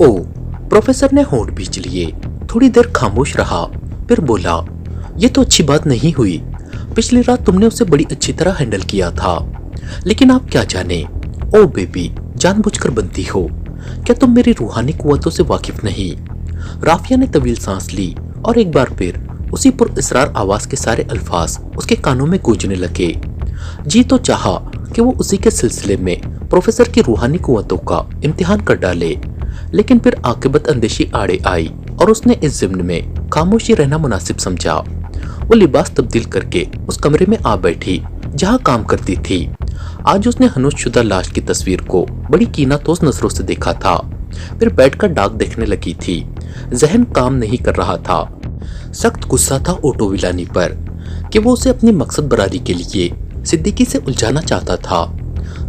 ओ, professor ने होंठ भींच लिए। थोड़ी देर खामोश रहा, फिर बोला, ये तो अच्छी बात नहीं हुई। पिछली रात तुमने उसे बड़ी अच्छी तरह हैंडल किया था, लेकिन आप क्या जाने। ओ बेबी, जानबूझकर बनती हो। क्या तुम मेरी रूहानी कुव्वतों से वाकिफ नहीं? राफिया ने तवील सांस ली और एक बार फिर उसी पुरअसरार आवाज के सारे अल्फाज उसके कानों में गूंजने लगे। जी तो चाहा कि वो उसी के सिलसिले में प्रोफेसर की रूहानी कुव्वतों का इम्तिहान कर डाले, लेकिन फिर आकिबत अंदेशी आड़े आई और उसने इस ज़िम्न में खामोशी रहना मुनासिब समझा। वो लिबास तब्दील करके उस कमरे में आ बैठी जहां काम करती थी। आज उसने हनूशशुदा लाश की तस्वीर को बड़ी कीनातोस नजरों से देखा था, फिर बैठकर डाक देखने लगी थी। जहन काम नहीं कर रहा था। सख्त गुस्सा था ओटो विलानी पर कि वो उसे अपनी मकसद बरारी के लिए सिद्दीकी से उलझाना चाहता था।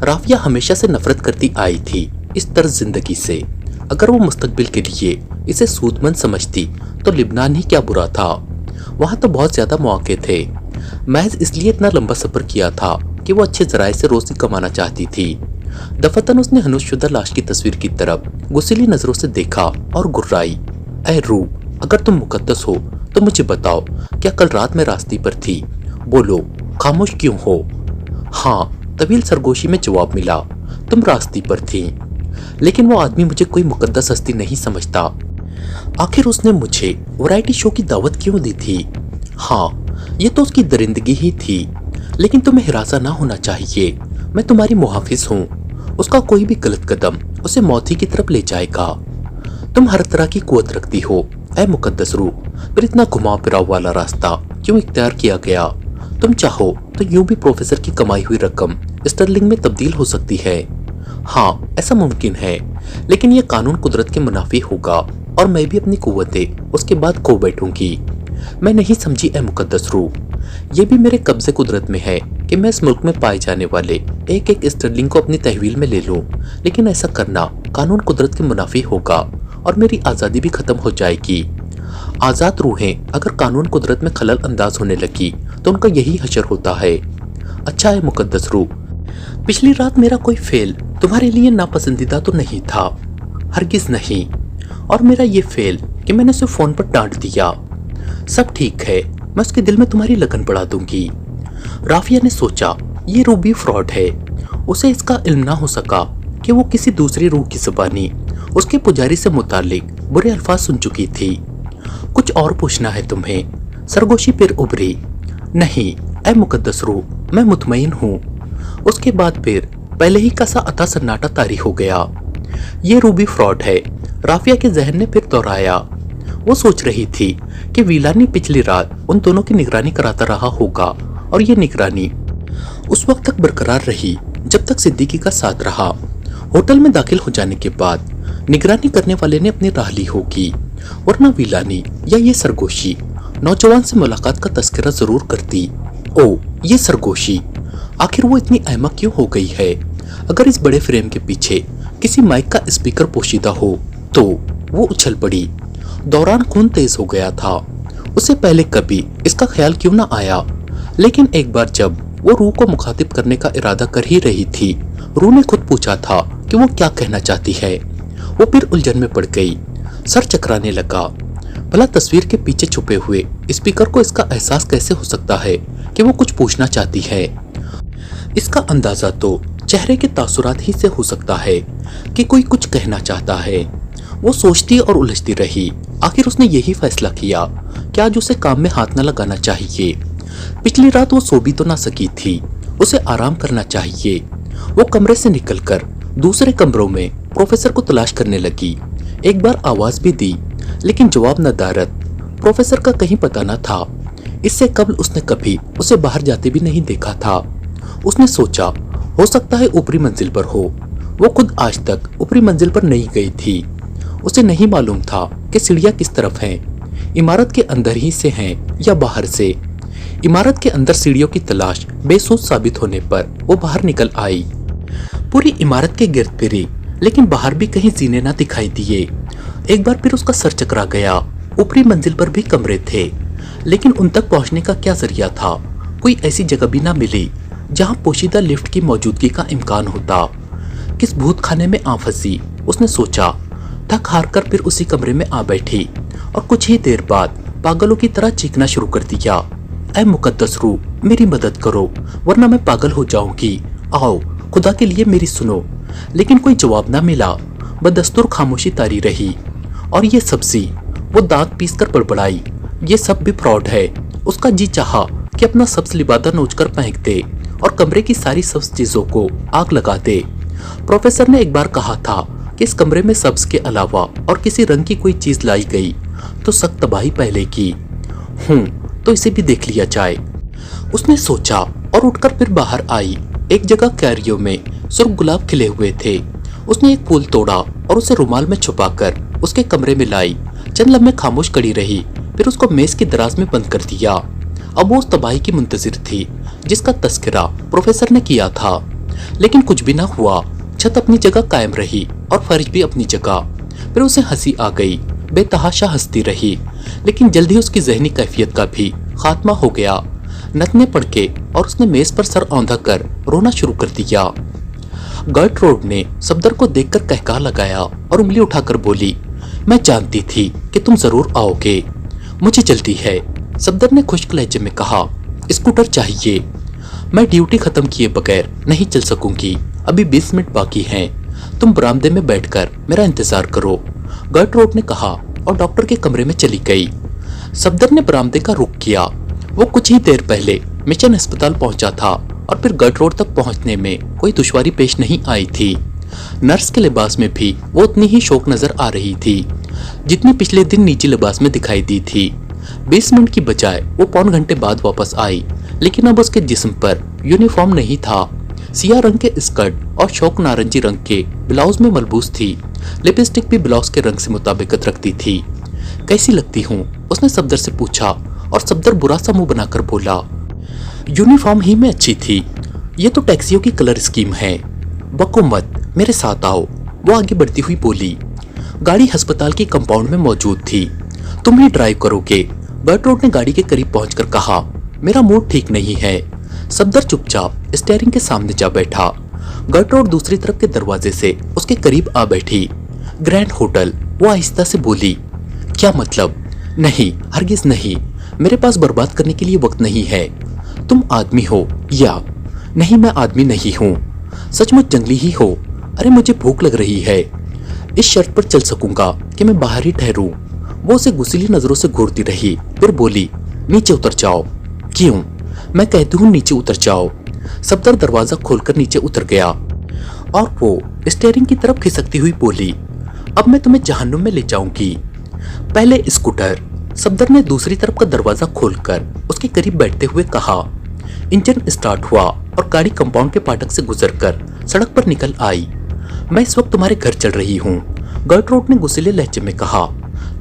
राफिया हमेशा से नफरत करती आई थी इस तर्ज जिंदगी से। अगर वो मुस्तकबिल के लिए इसे सूदमंद समझती तो लिबनान ही क्या बुरा था। वहां तो बहुत ज्यादा मौके थे। महज इसलिए इतना लंबा सफर किया था कि वो अच्छे जराये से रोजी कमाना चाहती थी। दफतन उसने हनूशशुदा लाश की तस्वीर की तरफ गुस्सीली नजरों से देखा और गुर्राई, ऐ रूह, अगर तुम मुकद्दस हो तो मुझे बताओ, क्या कल रात में रास्ते पर थी? बोलो, खामोश क्यों हो? हाँ, तवील सरगोशी में जवाब मिला, तुम रास्ते पर थी। लेकिन वो आदमी मुझे कोई मुकद्दस हस्ती नहीं समझता। आखिर उसने मुझे वैरायटी शो की दावत क्यों दी थी? हाँ, ये तो उसकी दरिंदगी ही थी, लेकिन तुम्हें हिरासा ना होना चाहिए। मैं तुम्हारी मुहाफिज हूँ। उसका कोई भी गलत कदम उसे मौत ही की तरफ ले जाएगा। तुम हर तरह की कुव्वत रखती हो, ऐ मुकद्दस रूह, पर इतना घुमाव फिराव वाला रास्ता क्यों इख्तियार किया गया? तुम चाहो तो यूं भी प्रोफेसर की कमाई हुई रकम स्टर्लिंग में तब्दील हो सकती है। हाँ, ऐसा मुमकिन है, लेकिन यह कानून कुदरत के मुनाफी होगा और मैं भी अपनी कुव्वतें उसके बाद खो बैठूंगी। मैं नहीं समझी ऐ मुकद्दस रूह, यह भी मेरे कब्जे कुदरत में है कि मैं इस मुल्क में पाए जाने वाले एक एक स्टर्लिंग को अपनी तहवील में ले लूं, लेकिन ऐसा करना कानून कुदरत के मुनाफी होगा और मेरी आज़ादी भी खत्म हो जाएगी। आज़ाद रूहें अगर कानून कुदरत में खलल अंदाज होने लगी तो उनका यही हशर होता है। अच्छा है मुकद्दस रूह, पिछली रात मेरा कोई फेल तुम्हारे लिए नापसंदीदा तो नहीं था? हरगिज नहीं। और मेरा ये फेल कि मैंने उसे फोन पर डांट दिया। सब ठीक है, मैं उसके दिल में तुम्हारी लगन बढ़ा दूंगी। राफिया ने सोचा, ये रूह भी फ्रॉड है। उसे इसका इल्म ना हो सका कि वो किसी दूसरी रूह की ज़बानी उसके पुजारी से मुतालिक बुरे अल्फाज सुन चुकी थी। कुछ और पूछना है तुम्हें? सरगोशी फिर उभरी। नहीं ऐ मुकद्दस रूह, मैं मुतमईन हूँ। उसके बाद फिर पहले ही का सा अता सन्नाटा तारी हो गया। ये रूह भी फ्रॉड है, राफिया के जहन ने फिर दोहराया। वो सोच रही थी कि विलानी पिछली रात उन दोनों की निगरानी कराता रहा होगा और ये निगरानी उस वक्त तक बरकरार रही जब तक सिद्दीकी का साथ रहा। होटल में दाखिल हो जाने के बाद निगरानी करने वाले ने अपनी राह ली होगी, वरना विलानी या ये सरगोशी नौजवान से मुलाकात का तस्करा जरूर करती। ओ, ये सरगोशी, आखिर वो इतनी अहमक क्यों हो गई है? अगर इस बड़े फ्रेम के पीछे किसी माइक का स्पीकर पोशीदा हो तो वो उछल पड़ी। दौरान खून तेज हो गया था। उसे पहले कभी इसका ख्याल क्यों ना आया, लेकिन एक बार जब वो रूह को मुखातिब करने का इरादा कर ही रही थी, रूह ने खुद पूछा था कि वो क्या कहना चाहती है। वो फिर उलझन में पड़ गई, सर चकराने लगा। भला तस्वीर के पीछे छुपे हुए स्पीकर को इसका एहसास कैसे हो सकता है कि वो कुछ पूछना चाहती है? इसका अंदाजा तो चेहरे के तासुरात ही से हो सकता है कि कोई कुछ कहना चाहता है। वो सोचती और उलझती रही। आखिर उसने यही फैसला किया कि आज उसे काम में हाथ न लगाना चाहिए। पिछली रात वो सो भी तो ना सकी थी, उसे आराम करना चाहिए। वो कमरे से निकलकर दूसरे कमरों में प्रोफेसर को तलाश करने लगी। एक बार आवाज भी दी, लेकिन जवाब न दारद। प्रोफेसर का कहीं पता न था। इससे कबल उसने कभी उसे बाहर जाते भी नहीं देखा था। उसने सोचा, हो सकता है ऊपरी मंजिल पर हो। वो खुद आज तक ऊपरी मंजिल पर नहीं गई थी। उसे नहीं मालूम था कि सीढ़ियां किस तरफ हैं, इमारत के अंदर ही से हैं या बाहर से। इमारत के अंदर सीढ़ियों की तलाश बेसुध साबित होने पर वो बाहर निकल आई। पूरी इमारत के गिर्द फिरी, लेकिन बाहर भी कहीं जीने ना दिखाई दिए। एक बार फिर उसका सर चकरा गया। ऊपरी मंजिल पर भी कमरे थे, लेकिन उन तक पहुंचने का क्या जरिया था? कोई ऐसी जगह भी ना मिली जहां पोशीदा लिफ्ट की मौजूदगी का इम्कान होता। किस भूत खाने में आ फंसी, उसने सोचा। थक हार कर फिर उसी कमरे में आ बैठी और कुछ ही देर बाद पागलों की तरह चीखना शुरू कर दिया। ऐ मुकद्दस रूह, मेरी मदद करो वरना मैं पागल हो जाऊंगी। आओ खुदा के लिए मेरी सुनो। लेकिन कोई जवाब ना मिला। बदस्तूर खामोशी तारी रही। और ये सब्जी, वो दांत पीस कर बड़बड़ाई, ये सब भी फ्रॉड है। उसका जी चाहा कि अपना सब्ज लिबादा नोच कर फेंक दे और कमरे की सारी सब्ज चीजों को आग लगा दे। प्रोफेसर ने एक बार कहा था कि इस कमरे में सब्ज के अलावा और किसी रंग की कोई चीज लाई गई तो सख्त तबाही पहले की। तो इसे भी देख लिया जाए, उसने सोचा और उठकर फिर बाहर आई। एक जगह क्यारियों में सुर्ख गुलाब खिले हुए थे। उसने एक फूल तोड़ा और उसे रुमाल में छुपाकर उसके कमरे में लाई। चंद लम्हे खामोश खड़ी रही, फिर उसको मेज की दराज में बंद कर दिया। अब वो उस तबाही की मुंतजिर थी जिसका तस्करा प्रोफेसर ने किया था। लेकिन कुछ भी ना हुआ। छत अपनी जगह कायम रही और फर्श भी अपनी जगह। फिर उसे हंसी आ गई, बेतहाशा हंसती रही। लेकिन जल्दी उसकी जहनी कैफियत का भी खात्मा हो गया। नतने पड़ के और उसने मेज पर सर औंधा कर रोना शुरू कर दिया। गर्टरूड ने सफदर को देखकर कहका लगाया और उंगली उठाकर बोली, मैं जानती थी कि तुम जरूर आओगे, मुझे जल्दी है। सफदर ने खुश्क लहजे में कहा, स्कूटर चाहिए। मैं ड्यूटी खत्म किए बगैर नहीं चल सकूंगी, अभी 20 मिनट बाकी हैं। तुम बरामदे में बैठकर मेरा इंतजार करो, गर्टरूड ने कहा और डॉक्टर के कमरे में चली गई। सफदर ने बरामदे का रुख किया। वो कुछ ही देर पहले मिशन अस्पताल पहुंचा था और फिर गर्टरूड तक पहुंचने में कोई दुश्वारी पेश नहीं आई थी। नर्स के लिबास में भी वो उतनी ही शौक नजर आ रही थी जितनी पिछले दिन नीचे लिबास में दिखाई दी थी। 20 मिनट की बजाय वो पौन घंटे बाद वापस आई, लेकिन अब उसके जिस्म पर यूनिफॉर्म नहीं था। सियाह रंग के स्कर्ट और शौक नारंगी रंग के ब्लाउज में मलबूस थी। लिपस्टिक भी ब्लाउज के रंग से मुताबिकत रखती थी। कैसी लगती हूँ, उसने सफदर से पूछा और सफदर बुरा सा मुंह बनाकर बोला, यूनिफॉर्म ही में अच्छी थी। ये तो टैक्सियों की कलर स्कीम है। बको मत, मेरे साथ आओ, वो आगे बढ़ती हुई बोली। गाड़ी अस्पताल की कंपाउंड में मौजूद थी। तुम ही ड्राइव करोगे, गर्टरूड ने गाड़ी के करीब पहुंचकर कहा। मेरा मूड ठीक नहीं है। सफदर चुपचाप स्टीयरिंग के सामने जा बैठा। गर्टरूड दूसरी तरफ के दरवाजे से उसके करीब आ बैठी। ग्रैंड होटल, वो आहिस्ता से बोली। क्या मतलब? नहीं, हरगिज नहीं, मेरे पास बर्बाद करने के लिए वक्त नहीं है। तुम आदमी हो या नहीं? मैं आदमी नहीं हूँ, सचमुच जंगली ही हो। अरे मुझे भूख लग रही है, इस शर्त पर चल सकूंगा कि मैं बाहर ही ठहरूं। वो उसे गुस्सीली नजरों से घूरती रही, फिर बोली, नीचे उतर जाओ। क्यों? मैं कहती हूँ नीचे उतर जाओ। सफदर दरवाजा खोलकर नीचे उतर गया और वो स्टीयरिंग की तरफ खिसकती हुई बोली, अब मैं तुम्हें जहन्नुम में ले जाऊंगी। पहले स्कूटर। सफदर ने दूसरी तरफ का दरवाजा खोलकर उसके करीब बैठते हुए कहा। इंजन स्टार्ट हुआ और गाड़ी कंपाउंड के फाटक से गुजरकर सड़क पर निकल आई। मैं इस वक्त तुम्हारे घर चल रही हूँ, गर्टरूड ने गुस्सीले लहजे में कहा।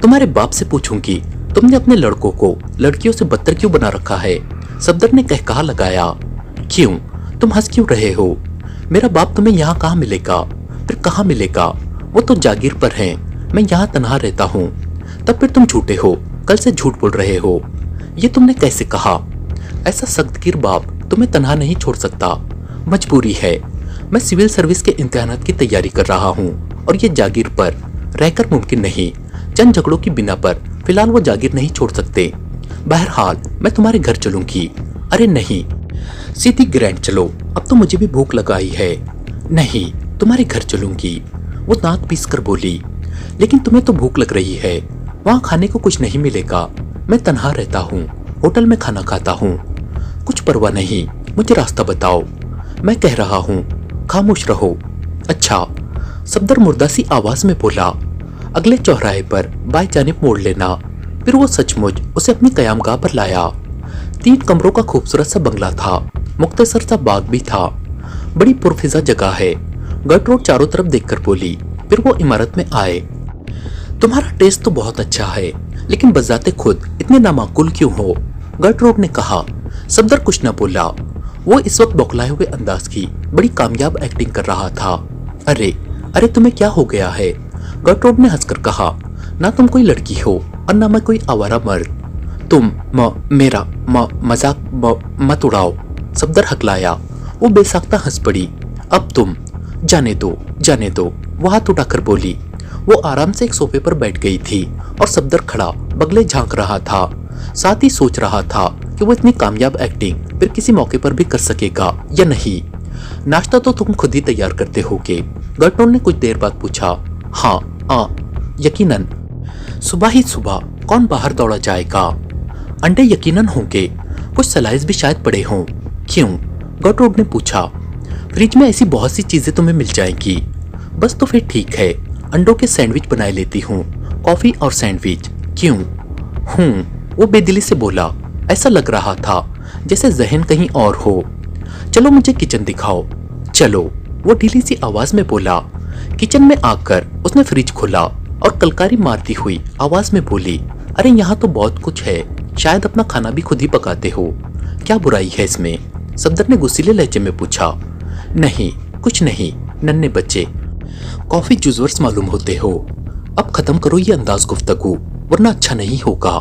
तुम्हारे बाप से पूछूंगी, तुमने अपने लड़कों को लड़कियों से बदतर क्यों बना रखा है? सफदर ने कहका लगाया। क्यों? तुम हंस क्यों रहे हो? मेरा बाप तुम्हें यहाँ कहाँ मिलेगा? फिर कहाँ मिलेगा? वो तो जागीर पर है, मैं यहाँ तनहा रहता हूँ। तब फिर तुम झूठे हो, कल से झूठ बोल रहे हो। ये तुमने कैसे कहा? ऐसा सख्तगीर बाप तुम्हें तनहा नहीं छोड़ सकता, मजबूरी है। मैं सिविल सर्विस के इम्तिहानात की तैयारी कर रहा हूँ और ये जागीर पर रहकर मुमकिन नहीं। चंद झगड़ों की बिना पर फिलहाल वो जागीर नहीं छोड़ सकते। बहरहाल मैं तुम्हारे घर चलूंगी। अरे नहीं, सीधी ग्रैंड चलो, अब तो मुझे भी भूख लगाई है। नहीं, तुम्हारे घर चलूंगी, वो दांत पीस कर बोली। लेकिन तुम्हें तो भूख लग रही है, वहाँ खाने को कुछ नहीं मिलेगा। मैं तन्हा रहता हूँ, होटल में खाना खाता हूँ। कुछ परवाह नहीं, मुझे रास्ता बताओ। मैं कह रहा हूँ, खामोश रहो। अच्छा, सफदर मुर्दासी आवाज में बोला। अगले चौराहे पर बाएं जानिब मोड़ लेना। फिर वो सचमुच उसे अपनी कयामगाह पर लाया। 3 कमरों का खूबसूरत सा बंगला था, मुख्तसर सा बाग भी था। बड़ी पुरफिजा जगह है, गर्टरूड चारों तरफ देखकर बोली। फिर वो इमारत में आए। तुम्हारा टेस्ट तो बहुत अच्छा है, लेकिन बजाते खुद इतने नामाकुल क्यों हो? गर्टरूड ने कहा। सफदर कुछ न बोला। वो इस वक्त बौखलाए हुए अंदाज की बड़ी कामयाब एक्टिंग कर रहा था। अरे अरे तुम्हें क्या हो गया है? गर्टरूड ने हंसकर कहा। ना तुम कोई लड़की हो और ना मैं कोई आवारा मर्द। तुम मेरा मजाक मत उड़ाओ, सफदर हकलाया। वो बेसाख्ता हंस पड़ी। अब तुम जाने दो, जाने दो, वो हाथ उठाकर बोली। वो आराम से एक सोफे पर बैठ गई थी और सफदर खड़ा बगले झांक रहा था। साथ ही सोच रहा था कि वो इतनी कामयाब एक्टिंग फिर किसी मौके पर भी कर सकेगा या नहीं। नाश्ता तो तुम खुद ही तैयार करते होगे, गर्टनर ने कुछ देर बाद पूछा। हाँ यकीनन। सुबह ही सुबह कौन बाहर दौड़ा जाएगा? अंडे यकीनन होंगे, कुछ स्लाइस भी शायद पड़े हों। क्यों? गर्टरूड ने पूछा। फ्रिज में ऐसी बहुत सी चीजें तुम्हें मिल जाएंगी। बस तो फिर ठीक है, अंडों के सैंडविच बनाए लेती हूँ, कॉफी और सैंडविच। क्यों? वो बेदिली से बोला। ऐसा लग रहा था जैसे जहन कहीं और हो। चलो मुझे किचन दिखाओ। चलो, वो ढीली सी आवाज में बोला। किचन में आकर उसने फ्रिज खोला और कलकारी मारती हुई आवाज में बोली, अरे यहाँ तो बहुत कुछ है, शायद अपना खाना भी खुद ही पकाते हो, क्या बुराई है इसमें? सफदर ने गुस्सीले लहजे में पूछा। नहीं, कुछ नहीं नन्हे बच्चे, कॉफी जूसर्स मालूम होते हो। अब खत्म करो ये अंदाज गुफ्तगू, वरना अच्छा नहीं होगा।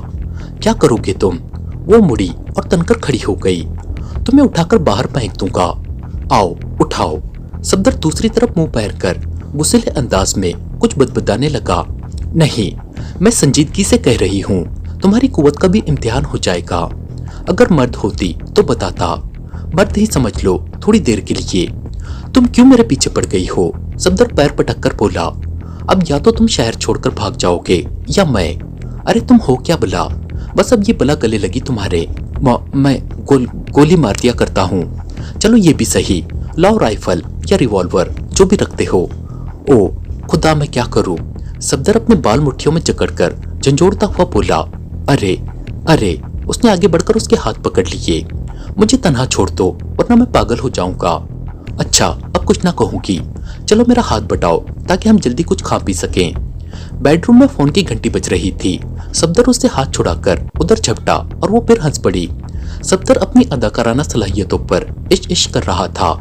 क्या करोगे तुम? वो मुड़ी और तनकर खड़ी हो गई। तुम्हें उठाकर बाहर फेंक दूंगा। आओ उठाओ। सफदर दूसरी तरफ मुंह पैर कर गुस्सेले अंदाज में कुछ बदबदाने लगा। नहीं, मैं संजीदगी से कह रही हूँ, तुम्हारी कुव्वत का भी इम्तिहान हो जाएगा। अगर मर्द होती तो बताता, मर्द ही समझ लो थोड़ी देर के लिए। तुम क्यों मेरे पीछे पड़ गई हो? सफदर पैर पटक कर बोला। अब या तो तुम शहर छोड़कर भाग जाओगे या मैं। अरे तुम हो क्या भला? बस अब ये बला गले लगी तुम्हारे। मैं गोली मार दिया करता हूँ। चलो ये भी सही, लाओ राइफल या रिवॉल्वर, जो भी रखते हो। ओ खुदा, मैं क्या करूँ? सफदर अपने बाल मुट्ठियों में जकड़कर झंझोड़ता हुआ बोला। अरे उसने आगे बढ़कर उसके हाथ पकड़ लिए। मुझे तन्हा छोड़ दो, वरना मैं पागल हो जाऊंगा। अच्छा, अब कुछ ना कहूंगी। चलो मेरा हाथ बटाओ ताकि हम जल्दी कुछ खा पी सकें। बेडरूम में फोन की घंटी बज रही थी। सफदर उससे हाथ छुड़ाकर उधर झपटा और वो फिर हंस पड़ी। सफदर अपनी अदाकाराना सलाहियतों पर इश्क कर रहा था।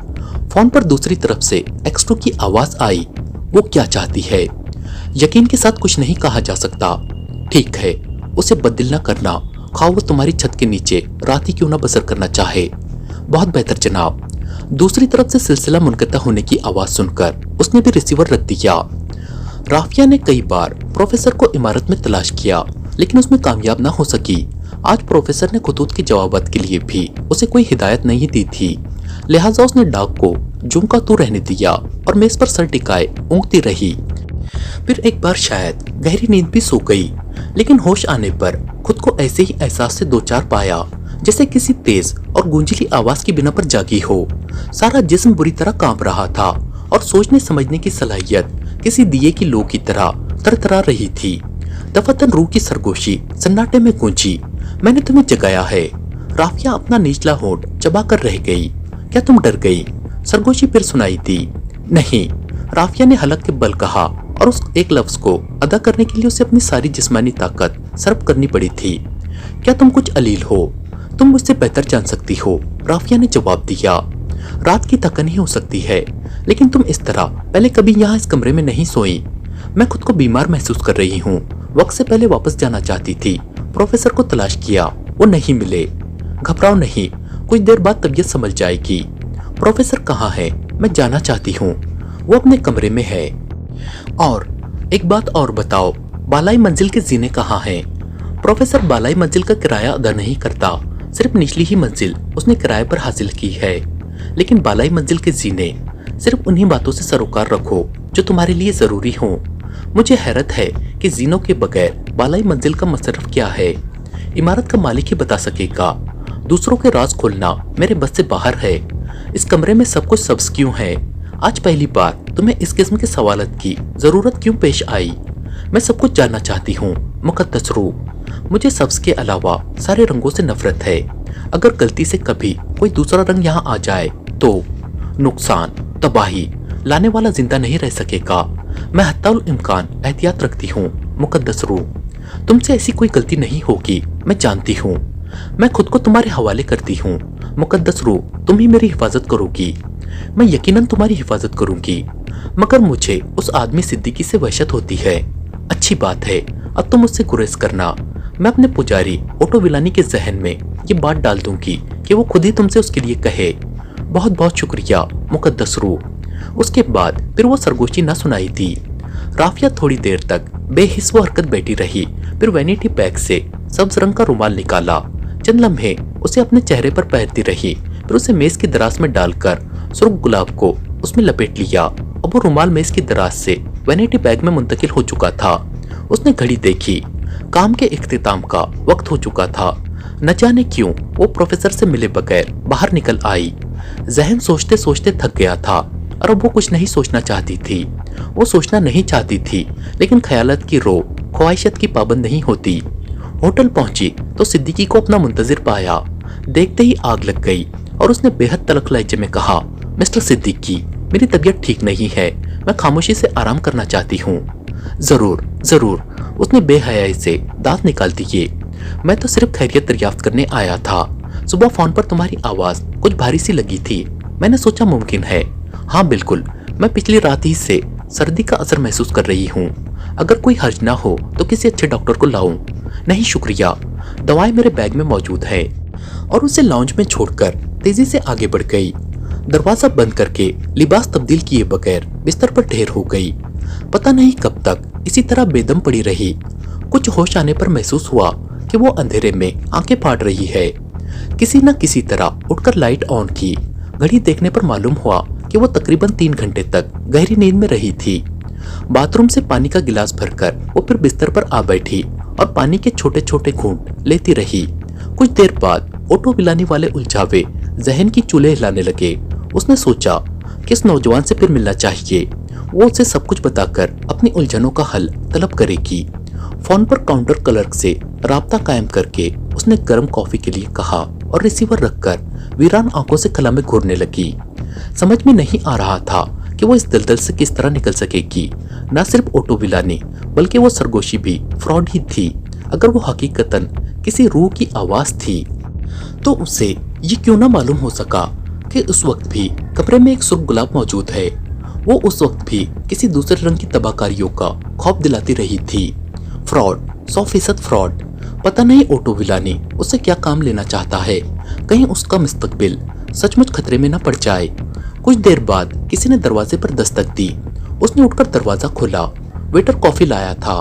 फोन पर दूसरी तरफ से एक्सट्रो की आवाज आई। वो क्या चाहती है? यकीन के साथ कुछ नहीं कहा जा सकता। ठीक है, उसे बददिल न करना, खाओ वो तुम्हारी छत के नीचे रात ही क्यों ना बसर करना चाहे। बहुत बेहतर जनाब। दूसरी तरफ से सिलसिला मुनक़ता होने की आवाज सुनकर उसने भी रिसीवर रख दिया। राफिया ने कई बार प्रोफेसर को इमारत में तलाश किया, लेकिन उसमें कामयाब ना हो सकी। आज प्रोफेसर ने खतूत के जवाबात के लिए भी उसे कोई हिदायत नहीं दी थी, लिहाजा उसने डाक को जूं का तू रहने दिया और मेज पर सर टिकाए ऊँगती रही। फिर एक बार शायद गहरी नींद भी सो गई, लेकिन होश आने पर खुद को ऐसे ही एहसास से दो चार पाया जैसे किसी तेज और गूंजीली आवाज की बिना पर जागी हो। सारा जिस्म बुरी तरह कांप रहा था और सोचने समझने की सलाहियत किसी दिए की लो की तरह तरतरा रही थी। दफातन रूह की सरगोशी सन्नाटे में गूंजी। मैंने तुम्हें जगाया है। राफिया अपना निचला होंठ चबा कर रह गई। क्या तुम डर गई? सरगोशी फिर सुनाई दी। नहीं, राफिया ने हलक के बल कहा और उस एक लफ्ज को अदा करने के लिए उसे अपनी सारी जिस्मानी ताकत सर्फ करनी पड़ी थी। क्या तुम कुछ अलील हो? तुम मुझसे बेहतर जान सकती हो, राफिया ने जवाब दिया। रात की थकन ही हो सकती है, लेकिन तुम इस तरह पहले कभी यहाँ इस कमरे में नहीं सोई। मैं खुद को बीमार महसूस कर रही हूँ। वक्त से पहले वापस जाना चाहती थी। प्रोफेसर को तलाश किया, वो नहीं मिले। घबराओ नहीं, कुछ देर बाद तबीयत संभल जाएगी। प्रोफेसर कहाँ है? मैं जाना चाहती हूँ। वो अपने कमरे में है। और एक बात और बताओ, बालाई मंजिल के जीने कहाँ हैं? प्रोफेसर बालाई मंजिल का किराया अदा नहीं करता, सिर्फ निचली ही मंजिल उसने किराए पर हासिल की है। लेकिन बालाई मंजिल के जीने, सिर्फ उन्हीं बातों से सरोकार रखो जो तुम्हारे लिए जरूरी हो। मुझे हैरत है कि जीनों के बगैर बालाई मंजिल का मसरफ क्या है। इमारत का मालिक ही बता सकेगा। दूसरों के राज खोलना मेरे बस से बाहर है। इस कमरे में सब कुछ सब्ज क्यों है? आज पहली बार तुम्हें इस किस्म के सवालत की जरूरत क्यों पेश आई? मैं सब कुछ जानना चाहती हूँ मुकद्दस रूह। मुझे सब्ज के अलावा सारे रंगों से नफरत है। अगर गलती से कभी कोई दूसरा रंग यहाँ आ जाए तो नुकसान, तबाही लाने वाला जिंदा नहीं रह सकेगा। मैं हत्ताउल इम्कान एहतियात रखती हूँ मुकद्दस रूह। तुमसे ऐसी कोई गलती नहीं होगी, मैं जानती हूँ। मैं खुद को तुम्हारे हवाले करती हूँ मुकद्दस रूह। तुम ही मेरी हिफाजत करोगी। मैं यकीनन तुम्हारी हिफाजत करूंगी, मगर मुझे उस आदमी सिद्दीकी से वहशत होती है। अच्छी बात है, अब तुम मुझसे गुरेज करना। मैं अपने पुजारी ओटो विलानी के जहन में ये बात डाल दूंगी कि वो खुद ही तुमसे उसके लिए कहे। बहुत बहुत शुक्रिया मुकद्दस रूह। उसके बाद फिर वो सरगोशी न सुनाई दी। राफिया थोड़ी देर तक बेहिस व हरकत बैठी रही, फिर वैनिटी बैग से सब्ज रंग का रुमाल निकाला। चंद लम्हे उसे अपने चेहरे पर पहनती रही, फिर उसे मेज की दराज में डालकर सुर्ख गुलाब को उसमें लपेट लिया। अब वो रुमाल मेज की दराज से वैनिटी बैग में मुंतकिल हो चुका था। उसने घड़ी देखी, काम के इख्तिताम का वक्त हो चुका था। न जाने क्यों वो प्रोफेसर से मिले बगैर बाहर निकल आई। जहन सोचते सोचते थक गया था और अब वो कुछ नहीं सोचना चाहती थी। वो सोचना नहीं चाहती थी, लेकिन ख्यालात की रो ख्वाहिशत की पाबंद नहीं होती। होटल पहुंची तो सिद्दीकी को अपना मुंतजिर पाया। देखते ही आग लग गई और उसने बेहद तलख लहजे में कहा, मिस्टर सिद्दीकी, मेरी तबीयत ठीक नहीं है, मैं खामोशी से आराम करना चाहती हूँ। जरूर जरूर, उसने बेहयाई से दांत निकाल दिए। मैं तो सिर्फ खैरियत दरियाफ्त करने आया था। सुबह फोन पर तुम्हारी आवाज कुछ भारी सी लगी थी, मैंने सोचा मुमकिन है। हाँ बिल्कुल, मैं पिछली रात ही से सर्दी का असर महसूस कर रही हूँ। अगर कोई हर्ज ना हो तो किसी अच्छे डॉक्टर को लाऊं? नहीं शुक्रिया, दवाएं मेरे बैग में मौजूद है। और उसे लाउंज में छोड़कर तेजी से आगे बढ़ गई। दरवाजा बंद करके लिबास तब्दील किए बगैर बिस्तर पर ढेर हो गई। पता नहीं कब तक इसी तरह बेदम पड़ी रही। कुछ होश आने पर महसूस हुआ कि वो अंधेरे में आंखें फाड़ रही है। किसी न किसी तरह उठकर लाइट ऑन की। घड़ी देखने पर मालूम हुआ कि वो तकरीबन 3 घंटे तक गहरी नींद में रही थी। बाथरूम से पानी का गिलास भरकर वो फिर बिस्तर पर आ बैठी और पानी के छोटे छोटे घूंट लेती रही। कुछ देर बाद ऑटो पिलाने वाले उलझावे जहन की चूल्हे हिलाने लगे। उसने सोचा कि इस नौजवान से फिर मिलना चाहिए। वो उसे सब कुछ बताकर अपनी उलझनों का हल तलब करेगी। फोन पर काउंटर क्लर्क से राब्ता कायम करके उसने गर्म कॉफी के लिए कहा और रिसीवर रखकर वीरान आंखों से खला में घूरने लगी। समझ में नहीं आ रहा था कि वो इस दलदल से किस तरह निकल सकेगी। न सिर्फ ऑटो विलानी बल्कि वो सरगोशी भी फ्रॉड ही थी। अगर वो हकीकतन किसी रूह की आवाज थी तो उसे ये क्यों ना मालूम हो सका कि उस वक्त भी कमरे में एक सुर्ख गुलाब मौजूद है। वो उस वक्त भी किसी दूसरे रंग की तबाहकारियों का खौफ दिलाती रही थी। Fraud, 100% fraud. पता नहीं ऑटो विलानी उससे क्या काम लेना चाहता है। कहीं उसका मुस्तकबिल सचमुच खतरे में न पड़ जाए। कुछ देर बाद किसी ने दरवाजे पर दस्तक दी। उसने उठकर दरवाजा खोला। वेटर कॉफी लाया था।